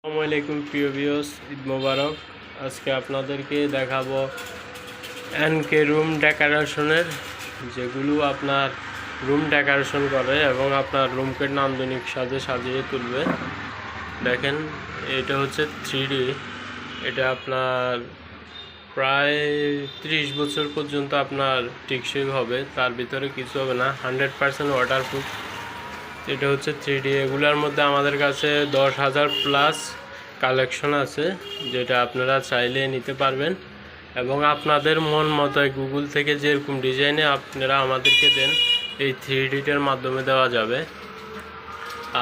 আসসালামু আলাইকুম প্রিয় ভিউয়ার্স, ঈদ মোবারক। আজকে আপনাদেরকে দেখাবো এনকে রুম ডেকোরেশনের, যেগুলো আপনার রুম ডেকোরেশন করে এবং আপনার রুমকে নান্দনিক সাজে সাজিয়ে তুলবে। দেখেন, এটা হচ্ছে 3D। এটা আপনার প্রায় 30 বছর পর্যন্ত আপনার টেকসই হবে, তার ভিতরে কিছু হবে না, 100% ওয়াটারপ্রুফ। এটা হচ্ছে 3D। এগুলোর মধ্যে আমাদের কাছে 10,000 প্লাস কালেকশন আছে, যেটা আপনারা চাইলে নিতে পারবেন এবং আপনাদের মন মতো গুগল থেকে যেরকম ডিজাইনে আপনারা আমাদেরকে দেন, এই 3Dটার মাধ্যমে দেওয়া যাবে।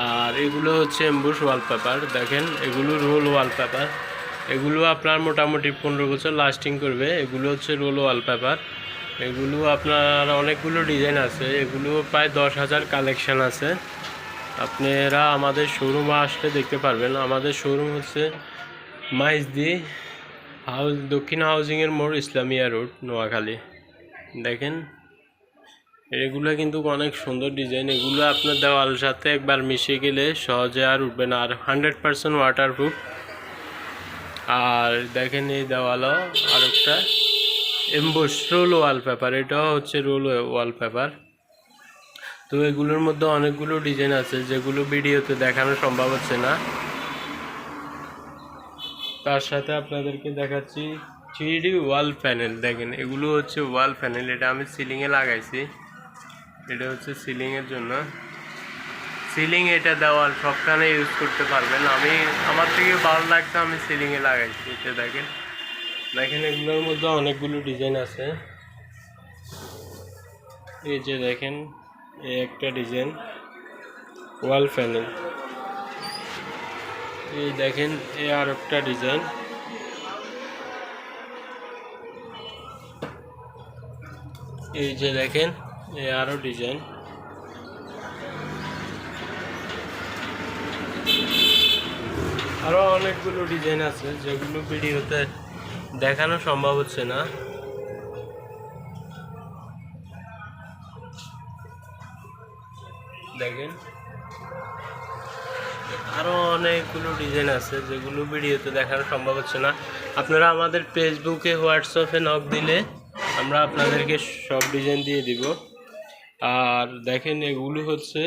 আর এগুলো হচ্ছে এমবুশ ওয়ালপেপার। দেখেন, এগুলো রোল ওয়ালপেপার। এগুলো আপনার মোটামুটি 15 বছর লাস্টিং করবে। এগুলো হচ্ছে রোল ওয়ালপেপার। এগুলো আপনার অনেকগুলো ডিজাইন আছে, এগুলো প্রায় 10,000 কালেকশন আছে। আপনারা আমাদের শোরুমে আসলে দেখতে পারবেন। আমাদের শোরুম হচ্ছে মাইজদি দক্ষিণ হাউজিংয়ের মোড়, ইসলামিয়া রোড, নোয়াখালী। দেখেন, এগুলো কিন্তু অনেক সুন্দর ডিজাইন। এগুলো আপনার দেওয়াল সাথে একবার মিশে গেলে সহজে আর উঠবে না, আর 100% ওয়াটারপ্রুফ। আর দেখেন, এই দেওয়ালও আরেকটা এমবস রোল ওয়ালপেপার। এটাও হচ্ছে রোল ওয়ালপেপার। তো এগুলোর মধ্যে অনেকগুলো ডিজাইন আছে, যেগুলো ভিডিওতে দেখানো সম্ভব হচ্ছে না। তার সাথে আপনাদেরকে দেখাচ্ছি 3D ওয়াল প্যানেল। দেখেন, এগুলো হচ্ছে ওয়াল প্যানেল। এটা আমি সিলিংয়ে লাগাইছি। এটা হচ্ছে সিলিংয়ের জন্য। সিলিং, এটা দেওয়াল সবখানে ইউজ করতে পারবেন। আমার থেকে ভালো লাগছে, আমি সিলিংয়ে লাগাইছি। এটা দেখেন, এগুলোর মধ্যে অনেকগুলো ডিজাইন আছে। এই যে দেখেন, এই একটা ডিজাইন ওয়াল প্যানেল। এই দেখেন, এই আর একটা ডিজাইন। এই যে দেখেন, এই আরো ডিজাইন। আরো অনেকগুলো ডিজাইন আছে, যেগুলো ভিডিওতে দেখানো সম্ভব হচ্ছে না। দেখেন, আরো অনেকগুলো ডিজাইন আছে, যেগুলো ভিডিওতে দেখানো সম্ভব হচ্ছে না। আপনারা আমাদের ফেসবুকে, হোয়াটসঅ্যাপে নক দিলে আমরা আপনাদেরকে সব ডিজাইন দিয়ে দিব। আর দেখেন, এগুলো হচ্ছে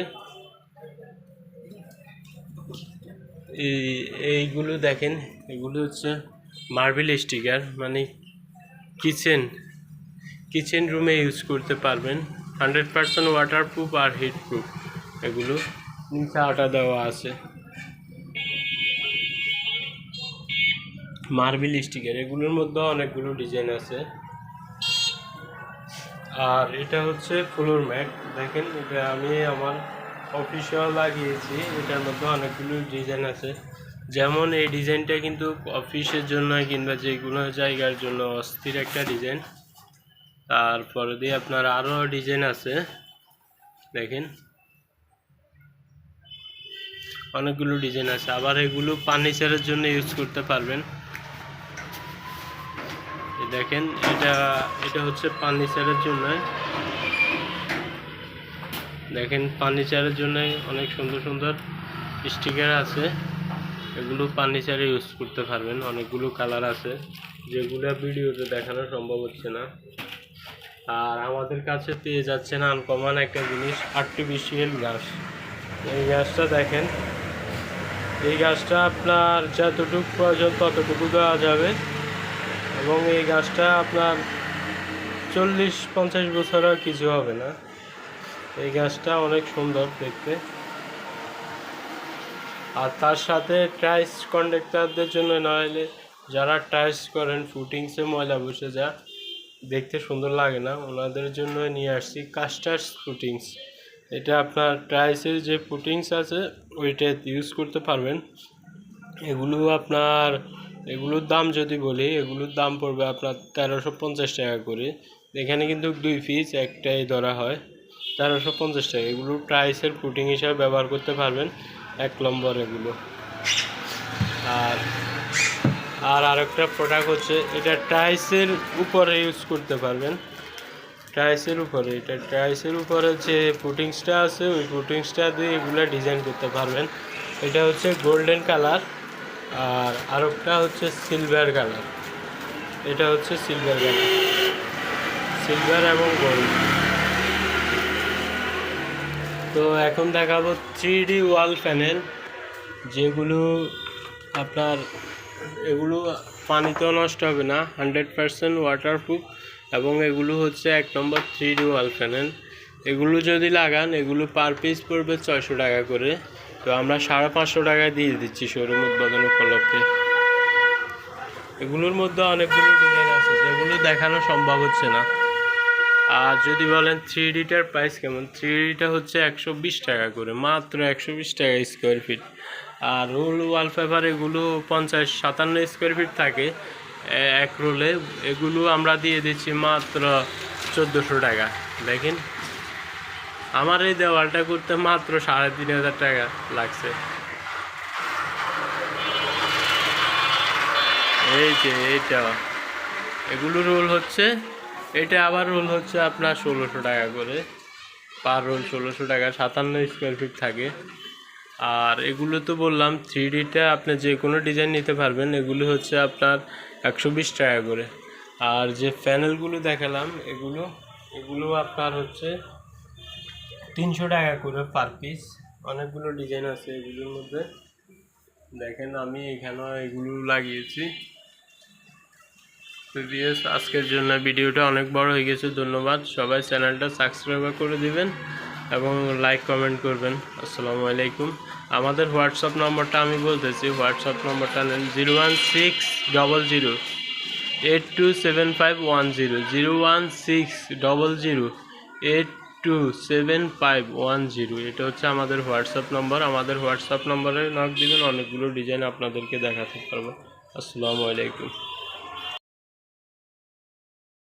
এইগুলো দেখেন, এগুলো হচ্ছে মার্বেল স্টিকার, মানে কিচেন রুমে ইউজ করতে পারবেন। 100% ওয়াটারপ্রুফ আর হিটপ্রুফ। এগুলো নিচে আটা দেওয়া আছে। মার্বেল স্টিকার, এগুলোর মধ্যে অনেকগুলো ডিজাইন আছে। আর এটা হচ্ছে ফ্লোর ম্যাট। দেখেন, এটা আমি আমার অফিসেও লাগিয়েছি। এটার মধ্যে অনেকগুলো ডিজাইন আছে। যেমন এই ডিজাইনটা কিন্তু অফিসের জন্য কিংবা যে কোনো জায়গার জন্য অস্থির একটা ডিজাইন। তারপরে দিয়ে আপনার আরও ডিজাইন আছে। দেখেন, অনেকগুলো ডিজাইন আছে। আবার এগুলো ফার্নিচারের জন্য ইউজ করতে পারবেন। দেখেন, এটা হচ্ছে ফার্নিচারের জন্য। দেখেন, ফার্নিচারের জন্য অনেক সুন্দর সুন্দর স্টিকার আছে। এগুলো ফার্নিচারে ইউজ করতে পারবেন। অনেকগুলো কালার আছে, যেগুলো ভিডিওতে দেখানো সম্ভব হচ্ছে না। আর আমাদের কাছে পেয়ে যাচ্ছেন আনকমন একটা জিনিস, আর্টিফিশিয়াল ঘাস। এই ঘাসটা দেখেন, এই গাছটা আপনার যতটুকু প্রয়োজন ততটুকু দেওয়া যাবে এবং এই গাছটা আপনার 40-50 বছরও কিছু হবে না। এই গাছটা অনেক সুন্দর দেখতে। আর তার সাথে টাইলস কন্ডাক্টরদের জন্য, নইলে যারা টাইলস করেন ফুটিংসে ময়লা বসে যা দেখতে সুন্দর লাগে না, ওনাদের জন্য নিয়ে আসছি কাস্টার্স ফুটিংস। এটা আপনার টাইলসের যে ফুটিংস আছে ওইটা ইউজ করতে পারবেন। এগুলোর দাম যদি বলি, এগুলোর দাম পড়বে আপনার 1350 টাকা করে। এখানে কিন্তু 2 পিস একটাই ধরা হয়, 1350 টাকা। এগুলো টাইলসের ফুটিং হিসাবে ব্যবহার করতে পারবেন, 1 নম্বর এগুলো। আর আরেকটা প্রোডাক্ট হচ্ছে, এটা টাইলসের উপরে ইউজ করতে পারবেন। টাইলসের উপরে, এটা টাইলসের উপরে যে ফুটিংসটা আছে ওই ফুটিংসটা দিয়ে এগুলো ডিজাইন করতে পারবেন। এটা হচ্ছে গোল্ডেন কালার। আর আরেকটা হচ্ছে সিলভার কালার, এটা হচ্ছে সিলভার কালার, সিলভার এবং গোল্ড। তো এখন দেখাবো 3D ওয়াল প্যানেল, যেগুলো আপনার এগুলো পানিতেও নষ্ট হবে না, 100% ওয়াটারপ্রুফ, এবং এগুলো হচ্ছে 1 নম্বর 3D ওয়াল প্যানেল। এগুলো যদি লাগান এগুলো পার পিস পড়বে 600 টাকা করে। তো আমরা 550 টাকায় দিয়ে দিচ্ছি শোরুম উদ্বোধন উপলক্ষে। এগুলোর মধ্যে অনেকগুলো ডিজাইন আছে যেগুলো দেখানো সম্ভব হচ্ছে না। আর যদি বলেন 3Dটার প্রাইস কেমন, 3Dটা হচ্ছে 120 টাকা করে, মাত্র 120 টাকা স্কোয়ার ফিট। আর রোল ওয়ালপেপার এগুলো 50-57 স্কোয়ার ফিট থাকে এক রোলে, এগুলো আমরা দিয়ে দিচ্ছি মাত্র 1400 টাকা। দেখেন আমার এই দেওয়ালটা করতে মাত্র 3500 টাকা লাগছে। এই যে এইটা, এগুলো রোল হচ্ছে, এটা আবার রোল হচ্ছে আপনার 1600 টাকা করে, পার রোল 1600 টাকা, 57 স্কোয়ার ফিট থাকে। আর এগুলো তো বললাম 3Dটা আপনি যে কোনো ডিজাইন নিতে পারবেন, এগুলো হচ্ছে আপনার 120 টাকা করে। আর যে প্যানেলগুলো দেখালাম এগুলো এগুলো আপনার হচ্ছে 300 টাকা করে পার পিস। অনেকগুলো ডিজাইন আছে এগুলোর মধ্যে, দেখেন আমি এখানে এগুলো লাগিয়েছি। আজকের জন্য ভিডিওটা অনেক বড় হয়ে গেছে, ধন্যবাদ। সবাই চ্যানেলটা সাবস্ক্রাইব করে দিবেন এবং লাইক কমেন্ট করবেন। আসসালামু আলাইকুম। আমাদের হোয়াটসঅ্যাপ নম্বরটা আমি বলতেছি, হোয়াটসঅ্যাপ নম্বরটা নেন 01600827510, 01600827510। এটা হচ্ছে আমাদের হোয়াটসঅ্যাপ নম্বর। আমাদের হোয়াটসঅ্যাপ নম্বরে নক দিবেন, অনেকগুলো ডিজাইন আপনাদেরকে দেখাতে পারবো। আসসালামু আলাইকুম।